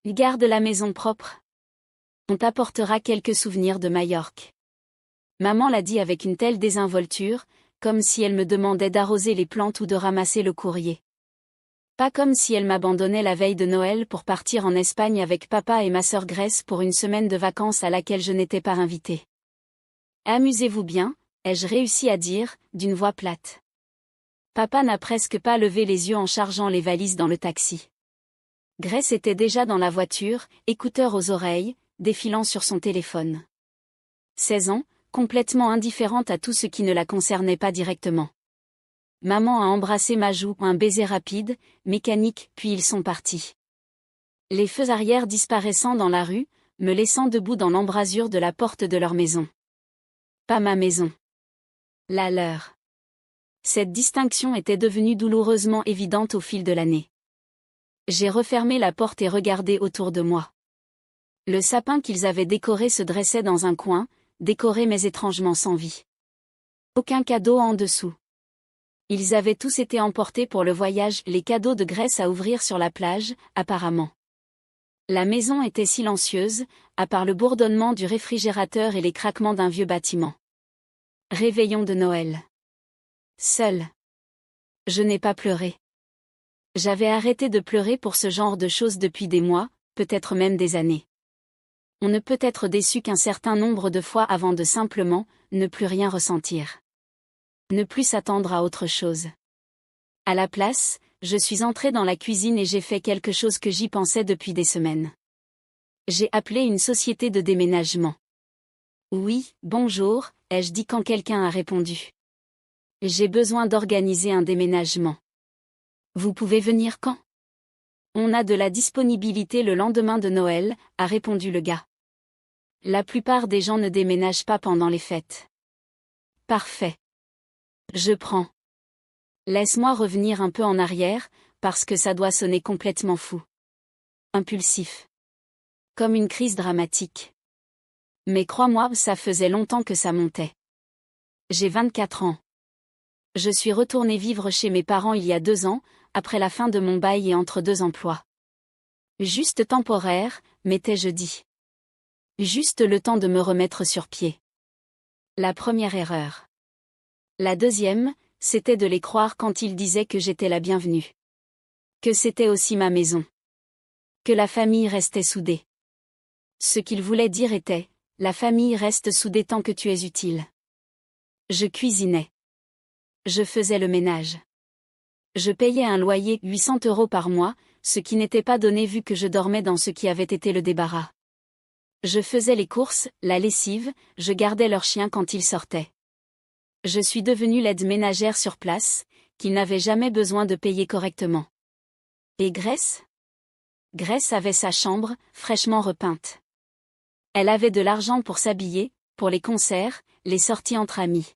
Garde la maison propre. On t'apportera quelques souvenirs de Majorque. Maman l'a dit avec une telle désinvolture, comme si elle me demandait d'arroser les plantes ou de ramasser le courrier. Pas comme si elle m'abandonnait la veille de Noël pour partir en Espagne avec papa et ma sœur Grèce pour une semaine de vacances à laquelle je n'étais pas invitée. Amusez-vous bien, ai-je réussi à dire, d'une voix plate. Papa n'a presque pas levé les yeux en chargeant les valises dans le taxi. Grèce était déjà dans la voiture, écouteurs aux oreilles, défilant sur son téléphone. 16 ans, complètement indifférente à tout ce qui ne la concernait pas directement. Maman a embrassé ma joue, un baiser rapide, mécanique, puis ils sont partis. Les feux arrière disparaissant dans la rue, me laissant debout dans l'embrasure de la porte de leur maison. Pas ma maison. La leur. Cette distinction était devenue douloureusement évidente au fil de l'année. J'ai refermé la porte et regardé autour de moi. Le sapin qu'ils avaient décoré se dressait dans un coin, décoré mais étrangement sans vie. Aucun cadeau en dessous. Ils avaient tous été emportés pour le voyage, les cadeaux de Grèce à ouvrir sur la plage, apparemment. La maison était silencieuse, à part le bourdonnement du réfrigérateur et les craquements d'un vieux bâtiment. Réveillon de Noël. Seule. Je n'ai pas pleuré. J'avais arrêté de pleurer pour ce genre de choses depuis des mois, peut-être même des années. On ne peut être déçu qu'un certain nombre de fois avant de simplement, ne plus rien ressentir. Ne plus s'attendre à autre chose. À la place, je suis entrée dans la cuisine et j'ai fait quelque chose que j'y pensais depuis des semaines. J'ai appelé une société de déménagement. Oui, bonjour, ai-je dit quand quelqu'un a répondu. J'ai besoin d'organiser un déménagement. Vous pouvez venir quand? On a de la disponibilité le lendemain de Noël, a répondu le gars. La plupart des gens ne déménagent pas pendant les fêtes. Parfait. Je prends. Laisse-moi revenir un peu en arrière, parce que ça doit sonner complètement fou. Impulsif. Comme une crise dramatique. Mais crois-moi, ça faisait longtemps que ça montait. J'ai 24 ans. Je suis retournée vivre chez mes parents il y a 2 ans, après la fin de mon bail et entre 2 emplois. Juste temporaire, m'étais-je dit. Juste le temps de me remettre sur pied. La première erreur. La deuxième, c'était de les croire quand ils disaient que j'étais la bienvenue. Que c'était aussi ma maison. Que la famille restait soudée. Ce qu'ils voulaient dire était, la famille reste soudée tant que tu es utile. Je cuisinais. Je faisais le ménage. Je payais un loyer 800 € par mois, ce qui n'était pas donné vu que je dormais dans ce qui avait été le débarras. Je faisais les courses, la lessive, je gardais leurs chiens quand ils sortaient. Je suis devenue l'aide ménagère sur place, qu'ils n'avaient jamais besoin de payer correctement. Et Grèce? Grèce avait sa chambre, fraîchement repeinte. Elle avait de l'argent pour s'habiller, pour les concerts, les sorties entre amis.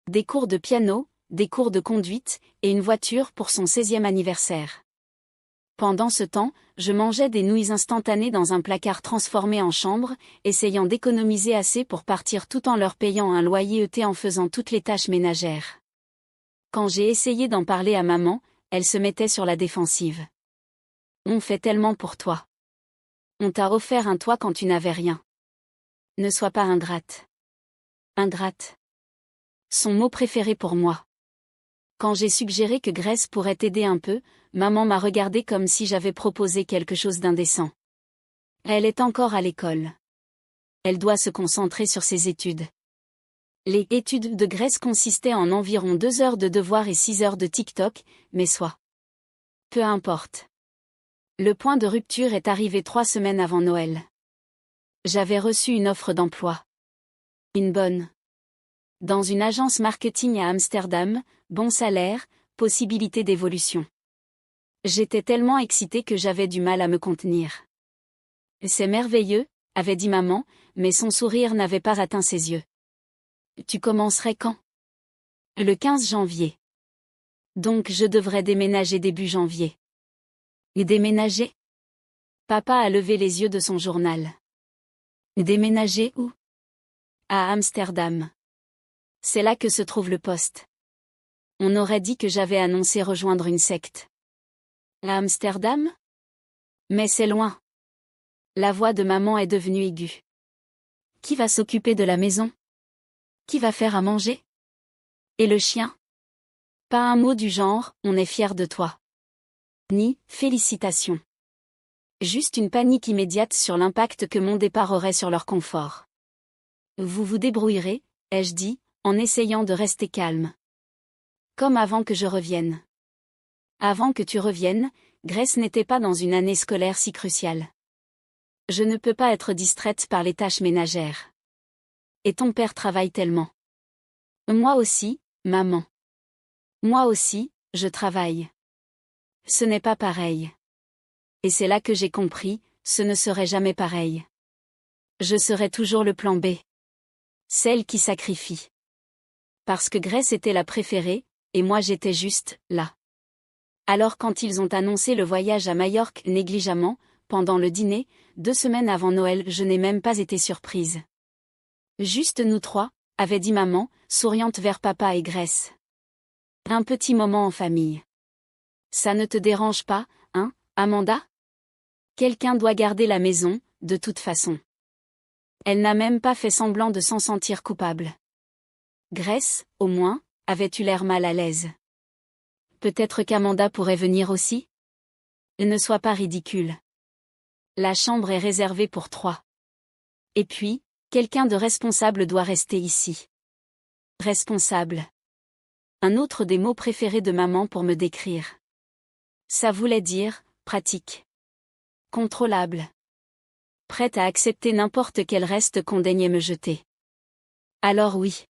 Des cours de piano, des cours de conduite, et une voiture pour son 16e anniversaire. Pendant ce temps, je mangeais des nouilles instantanées dans un placard transformé en chambre, essayant d'économiser assez pour partir tout en leur payant un loyer été en faisant toutes les tâches ménagères. Quand j'ai essayé d'en parler à maman, elle se mettait sur la défensive. On fait tellement pour toi. On t'a offert un toit quand tu n'avais rien. Ne sois pas ingrate. Ingrate. Son mot préféré pour moi. Quand j'ai suggéré que Grèce pourrait t'aider un peu, maman m'a regardé comme si j'avais proposé quelque chose d'indécent. Elle est encore à l'école. Elle doit se concentrer sur ses études. Les études de Grèce consistaient en environ 2 heures de devoirs et 6 heures de TikTok, mais soit. Peu importe. Le point de rupture est arrivé 3 semaines avant Noël. J'avais reçu une offre d'emploi. Une bonne. Dans une agence marketing à Amsterdam, bon salaire, possibilité d'évolution. J'étais tellement excitée que j'avais du mal à me contenir. C'est merveilleux, avait dit maman, mais son sourire n'avait pas atteint ses yeux. Tu commencerais quand? Le 15 janvier. Donc je devrais déménager début janvier. Et déménager? Papa a levé les yeux de son journal. Déménager où? À Amsterdam. C'est là que se trouve le poste. On aurait dit que j'avais annoncé rejoindre une secte. À Amsterdam? Mais c'est loin. La voix de maman est devenue aiguë. Qui va s'occuper de la maison? Qui va faire à manger? Et le chien? Pas un mot du genre, on est fier de toi. Ni, félicitations. Juste une panique immédiate sur l'impact que mon départ aurait sur leur confort. Vous vous débrouillerez, ai-je dit, en essayant de rester calme. Comme avant que je revienne. Avant que tu reviennes, Grace n'était pas dans une année scolaire si cruciale. Je ne peux pas être distraite par les tâches ménagères. Et ton père travaille tellement. Moi aussi, maman. Moi aussi, je travaille. Ce n'est pas pareil. Et c'est là que j'ai compris, ce ne serait jamais pareil. Je serai toujours le plan B. Celle qui sacrifie. Parce que Grace était la préférée, et moi j'étais juste, là. Alors quand ils ont annoncé le voyage à Majorque négligemment, pendant le dîner, 2 semaines avant Noël, je n'ai même pas été surprise. Juste nous trois, avait dit maman, souriante vers papa et Grace. Un petit moment en famille. Ça ne te dérange pas, hein, Amanda? Quelqu'un doit garder la maison, de toute façon. Elle n'a même pas fait semblant de s'en sentir coupable. Grace, au moins, avait eu l'air mal à l'aise. Peut-être qu'Amanda pourrait venir aussi? Ne sois pas ridicule. La chambre est réservée pour 3. Et puis, quelqu'un de responsable doit rester ici. Responsable. Un autre des mots préférés de maman pour me décrire. Ça voulait dire, pratique. Contrôlable. Prête à accepter n'importe quel reste qu'on daignait me jeter. Alors oui.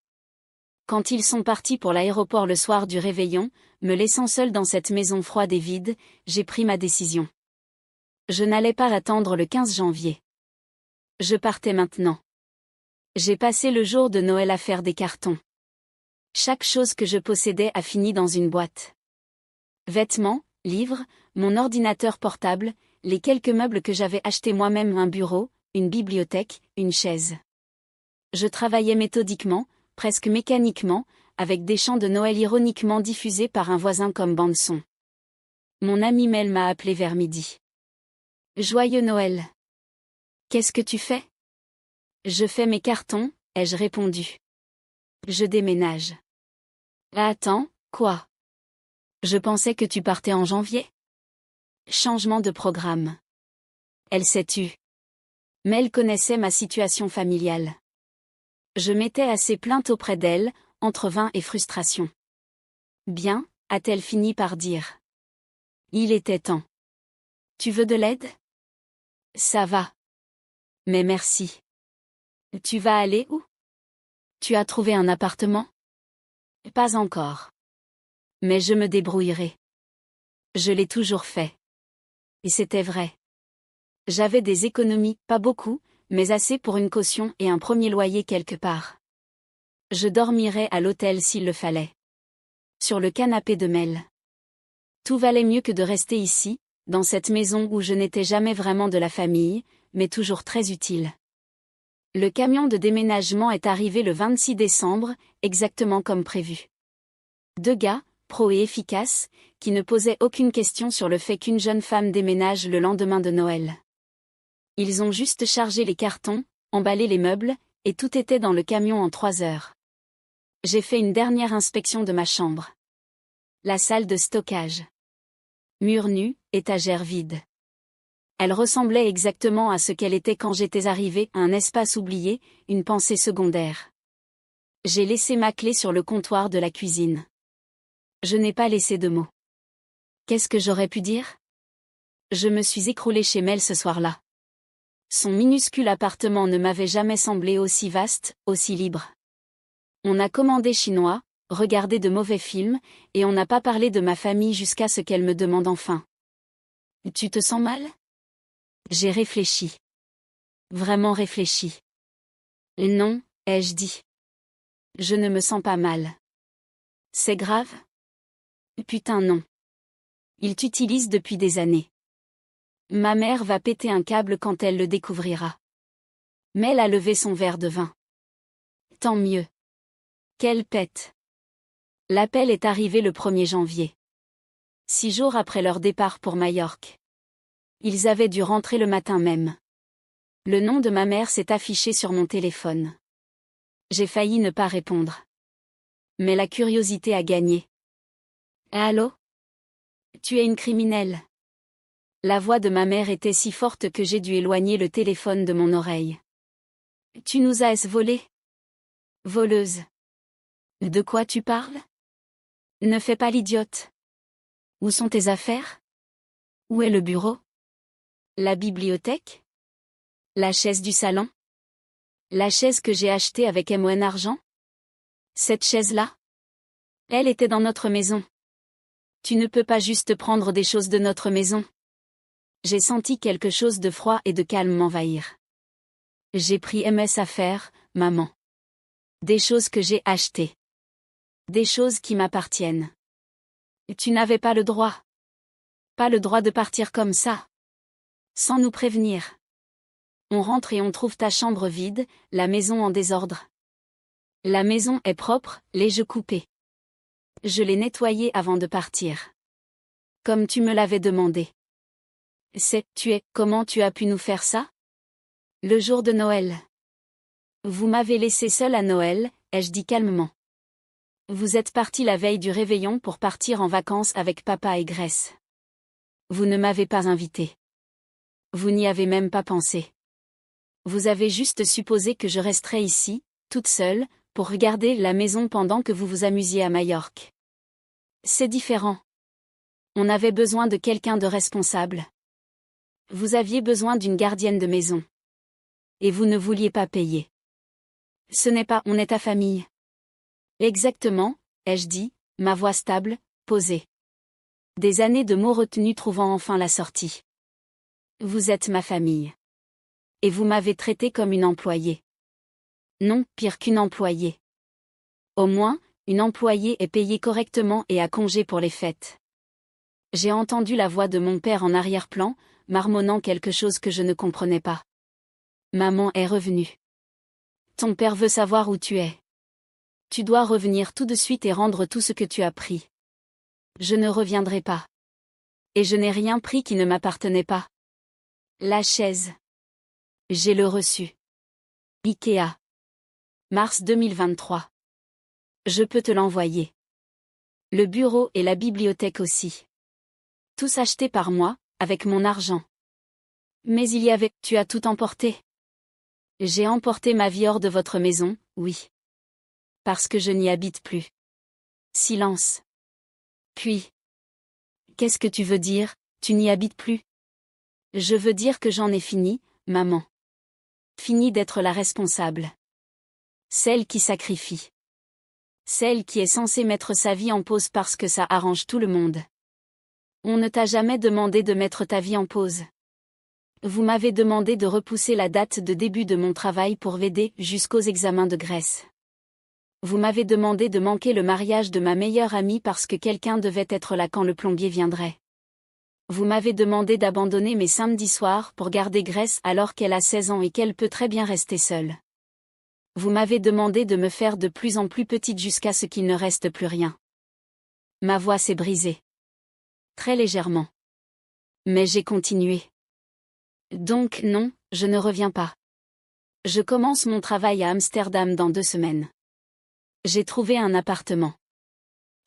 Quand ils sont partis pour l'aéroport le soir du réveillon, me laissant seule dans cette maison froide et vide, j'ai pris ma décision. Je n'allais pas l'attendre le 15 janvier. Je partais maintenant. J'ai passé le jour de Noël à faire des cartons. Chaque chose que je possédais a fini dans une boîte. Vêtements, livres, mon ordinateur portable, les quelques meubles que j'avais achetés moi-même, un bureau, une bibliothèque, une chaise. Je travaillais méthodiquement, presque mécaniquement, avec des chants de Noël ironiquement diffusés par un voisin comme bande-son. Mon amie Mel m'a appelé vers midi. Joyeux Noël. Qu'est-ce que tu fais? Je fais mes cartons, ai-je répondu. Je déménage. Attends, quoi? Je pensais que tu partais en janvier. Changement de programme. Elle s'est tue. Mel connaissait ma situation familiale. Je m'étais assez plainte auprès d'elle, entre vin et frustration. Bien, a-t-elle fini par dire. Il était temps. Tu veux de l'aide? Ça va. Mais merci. Tu vas aller où? Tu as trouvé un appartement? Pas encore. Mais je me débrouillerai. Je l'ai toujours fait. Et c'était vrai. J'avais des économies, pas beaucoup, mais assez pour une caution et un premier loyer quelque part. Je dormirais à l'hôtel s'il le fallait. Sur le canapé de Mel. Tout valait mieux que de rester ici, dans cette maison où je n'étais jamais vraiment de la famille, mais toujours très utile. Le camion de déménagement est arrivé le 26 décembre, exactement comme prévu. 2 gars, pros et efficaces, qui ne posaient aucune question sur le fait qu'une jeune femme déménage le lendemain de Noël. Ils ont juste chargé les cartons, emballé les meubles, et tout était dans le camion en 3 heures. J'ai fait une dernière inspection de ma chambre. La salle de stockage. Murs nus, étagères vides. Elle ressemblait exactement à ce qu'elle était quand j'étais arrivée, un espace oublié, une pensée secondaire. J'ai laissé ma clé sur le comptoir de la cuisine. Je n'ai pas laissé de mots. Qu'est-ce que j'aurais pu dire? Je me suis écroulée chez Mel ce soir-là. Son minuscule appartement ne m'avait jamais semblé aussi vaste, aussi libre. On a commandé chinois, regardé de mauvais films, et on n'a pas parlé de ma famille jusqu'à ce qu'elle me demande enfin. Tu te sens mal? J'ai réfléchi. Vraiment réfléchi. Non, ai-je dit. Je ne me sens pas mal. C'est grave? Putain non. Il t'utilise depuis des années. Ma mère va péter un câble quand elle le découvrira. Mel a levé son verre de vin. Tant mieux. Quelle pète. L'appel est arrivé le 1er janvier. 6 jours après leur départ pour Majorque. Ils avaient dû rentrer le matin même. Le nom de ma mère s'est affiché sur mon téléphone. J'ai failli ne pas répondre. Mais la curiosité a gagné. Allô? Tu es une criminelle. La voix de ma mère était si forte que j'ai dû éloigner le téléphone de mon oreille. Tu nous as volé? Voleuse. De quoi tu parles? Ne fais pas l'idiote. Où sont tes affaires? Où est le bureau? La bibliothèque? La chaise du salon? La chaise que j'ai achetée avec MON argent? Cette chaise-là? Elle était dans notre maison. Tu ne peux pas juste prendre des choses de notre maison. J'ai senti quelque chose de froid et de calme m'envahir. J'ai pris mes affaires, maman. Des choses que j'ai achetées. Des choses qui m'appartiennent. Tu n'avais pas le droit. Pas le droit de partir comme ça. Sans nous prévenir. On rentre et on trouve ta chambre vide, la maison en désordre. La maison est propre, les jeux coupés. Je l'ai nettoyée avant de partir. Comme tu me l'avais demandé. Comment tu as pu nous faire ça? Le jour de Noël. Vous m'avez laissé seule à Noël, ai-je dit calmement. Vous êtes parti la veille du réveillon pour partir en vacances avec papa et Grace. Vous ne m'avez pas invité. Vous n'y avez même pas pensé. Vous avez juste supposé que je resterais ici, toute seule, pour regarder la maison pendant que vous vous amusiez à Majorque. C'est différent. On avait besoin de quelqu'un de responsable. Vous aviez besoin d'une gardienne de maison. Et vous ne vouliez pas payer. Ce n'est pas on est ta famille. Exactement, ai-je dit, ma voix stable, posée. Des années de mots retenus trouvant enfin la sortie. Vous êtes ma famille. Et vous m'avez traité comme une employée. Non, pire qu'une employée. Au moins, une employée est payée correctement et a congé pour les fêtes. J'ai entendu la voix de mon père en arrière-plan, marmonnant quelque chose que je ne comprenais pas. Maman est revenue. Ton père veut savoir où tu es. Tu dois revenir tout de suite et rendre tout ce que tu as pris. Je ne reviendrai pas. Et je n'ai rien pris qui ne m'appartenait pas. La chaise. J'ai le reçu. Ikea. Mars 2023. Je peux te l'envoyer. Le bureau et la bibliothèque aussi. Tous achetés par moi, avec mon argent. Mais tu as tout emporté. J'ai emporté ma vie hors de votre maison, oui. Parce que je n'y habite plus. Silence. Puis. Qu'est-ce que tu veux dire, tu n'y habites plus? Je veux dire que j'en ai fini, maman. Fini d'être la responsable. Celle qui sacrifie. Celle qui est censée mettre sa vie en pause parce que ça arrange tout le monde. On ne t'a jamais demandé de mettre ta vie en pause. Vous m'avez demandé de repousser la date de début de mon travail pour m'aider jusqu'aux examens de Grèce. Vous m'avez demandé de manquer le mariage de ma meilleure amie parce que quelqu'un devait être là quand le plombier viendrait. Vous m'avez demandé d'abandonner mes samedis soirs pour garder Grèce alors qu'elle a 16 ans et qu'elle peut très bien rester seule. Vous m'avez demandé de me faire de plus en plus petite jusqu'à ce qu'il ne reste plus rien. Ma voix s'est brisée. Très légèrement. Mais j'ai continué. Donc non, je ne reviens pas. Je commence mon travail à Amsterdam dans 2 semaines. J'ai trouvé un appartement.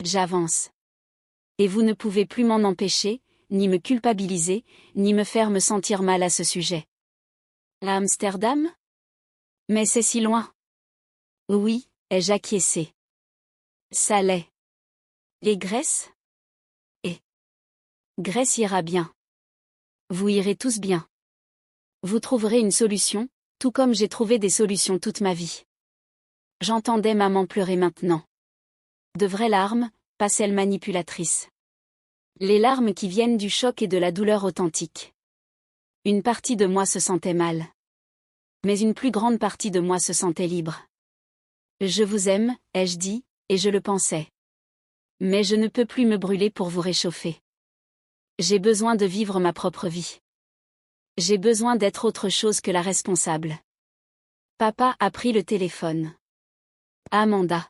J'avance. Et vous ne pouvez plus m'en empêcher, ni me culpabiliser, ni me faire me sentir mal à ce sujet. À Amsterdam? Mais c'est si loin. Oui, ai-je acquiescé. Ça l'est. Et Grèce? Et Grèce ira bien. Vous irez tous bien. Vous trouverez une solution, tout comme j'ai trouvé des solutions toute ma vie. J'entendais maman pleurer maintenant. De vraies larmes, pas celles manipulatrices. Les larmes qui viennent du choc et de la douleur authentique. Une partie de moi se sentait mal. Mais une plus grande partie de moi se sentait libre. Je vous aime, ai-je dit, et je le pensais. Mais je ne peux plus me brûler pour vous réchauffer. J'ai besoin de vivre ma propre vie. J'ai besoin d'être autre chose que la responsable. Papa a pris le téléphone. Amanda.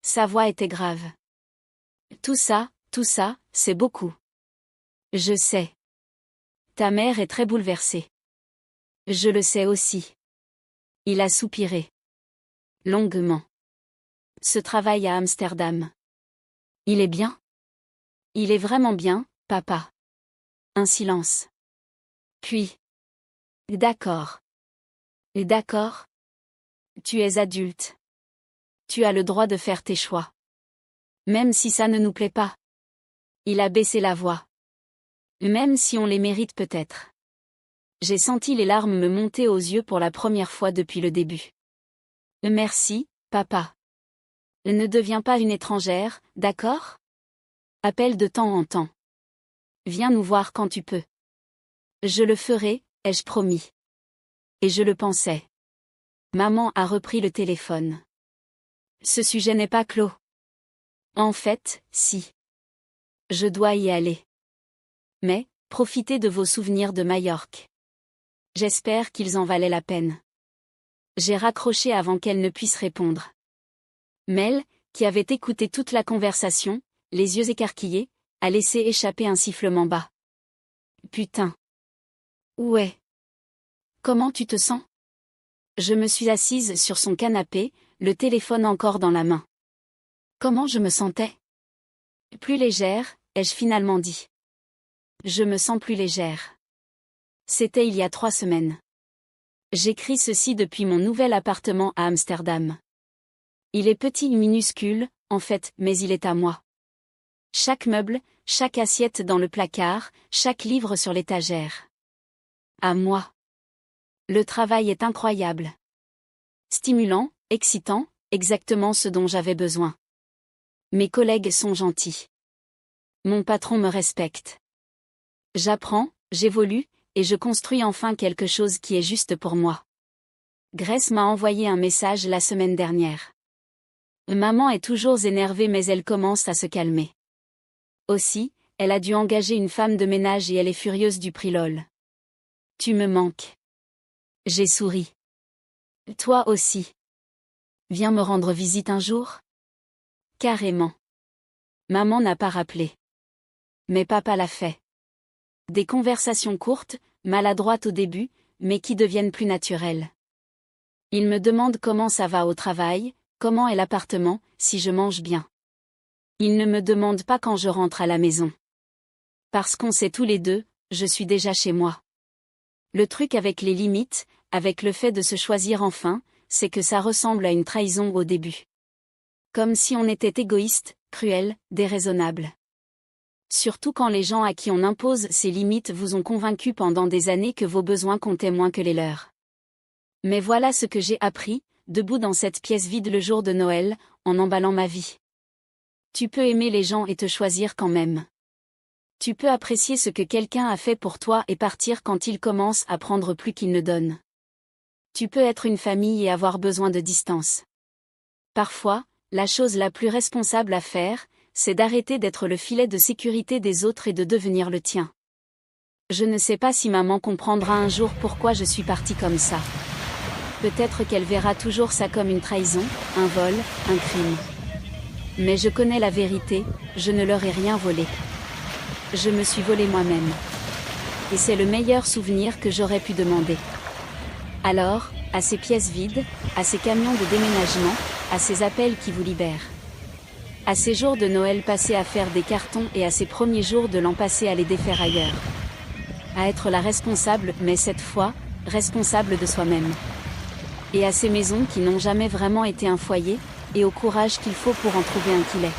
Sa voix était grave. Tout ça, c'est beaucoup. Je sais. Ta mère est très bouleversée. Je le sais aussi. Il a soupiré. Longuement. Ce travail à Amsterdam. Il est bien? Il est vraiment bien, papa. Un silence. Puis. D'accord. D'accord. Tu es adulte. Tu as le droit de faire tes choix. Même si ça ne nous plaît pas. Il a baissé la voix. Même si on les mérite peut-être. J'ai senti les larmes me monter aux yeux pour la première fois depuis le début. Merci, papa. Ne deviens pas une étrangère, d'accord? Appelle de temps en temps. Viens nous voir quand tu peux. Je le ferai, ai-je promis. Et je le pensais. Maman a repris le téléphone. Ce sujet n'est pas clos. En fait, si. Je dois y aller. Mais, profitez de vos souvenirs de Majorque. J'espère qu'ils en valaient la peine. J'ai raccroché avant qu'elle ne puisse répondre. Mel, qui avait écouté toute la conversation, les yeux écarquillés, a laissé échapper un sifflement bas. Putain. Ouais. Comment tu te sens? Je me suis assise sur son canapé, le téléphone encore dans la main. Comment je me sentais? Plus légère, ai-je finalement dit. Je me sens plus légère. C'était il y a 3 semaines. J'écris ceci depuis mon nouvel appartement à Amsterdam. Il est petit et minuscule, en fait, mais il est à moi. Chaque meuble, chaque assiette dans le placard, chaque livre sur l'étagère. À moi. Le travail est incroyable. Stimulant, excitant, exactement ce dont j'avais besoin. Mes collègues sont gentils. Mon patron me respecte. J'apprends, j'évolue, et je construis enfin quelque chose qui est juste pour moi. Grace m'a envoyé un message la semaine dernière. Maman est toujours énervée mais elle commence à se calmer. Aussi, elle a dû engager une femme de ménage et elle est furieuse du prix LOL. Tu me manques. J'ai souri. Toi aussi. Viens me rendre visite un jour? Carrément. Maman n'a pas rappelé. Mais papa l'a fait. Des conversations courtes, maladroites au début, mais qui deviennent plus naturelles. Il me demande comment ça va au travail, comment est l'appartement, si je mange bien. Il ne me demande pas quand je rentre à la maison. Parce qu'on sait tous les deux, je suis déjà chez moi. Le truc avec les limites, avec le fait de se choisir enfin, c'est que ça ressemble à une trahison au début. Comme si on était égoïste, cruel, déraisonnable. Surtout quand les gens à qui on impose ces limites vous ont convaincu pendant des années que vos besoins comptaient moins que les leurs. Mais voilà ce que j'ai appris, debout dans cette pièce vide le jour de Noël, en emballant ma vie. Tu peux aimer les gens et te choisir quand même. Tu peux apprécier ce que quelqu'un a fait pour toi et partir quand il commence à prendre plus qu'il ne donne. Tu peux être une famille et avoir besoin de distance. Parfois, la chose la plus responsable à faire, c'est d'arrêter d'être le filet de sécurité des autres et de devenir le tien. Je ne sais pas si maman comprendra un jour pourquoi je suis partie comme ça. Peut-être qu'elle verra toujours ça comme une trahison, un vol, un crime. Mais je connais la vérité, je ne leur ai rien volé. Je me suis volé moi-même. Et c'est le meilleur souvenir que j'aurais pu demander. Alors, à ces pièces vides, à ces camions de déménagement, à ces appels qui vous libèrent. À ces jours de Noël passés à faire des cartons et à ces premiers jours de l'an passé à les défaire ailleurs. À être la responsable, mais cette fois, responsable de soi-même. Et à ces maisons qui n'ont jamais vraiment été un foyer, et au courage qu'il faut pour en trouver un qu'il est.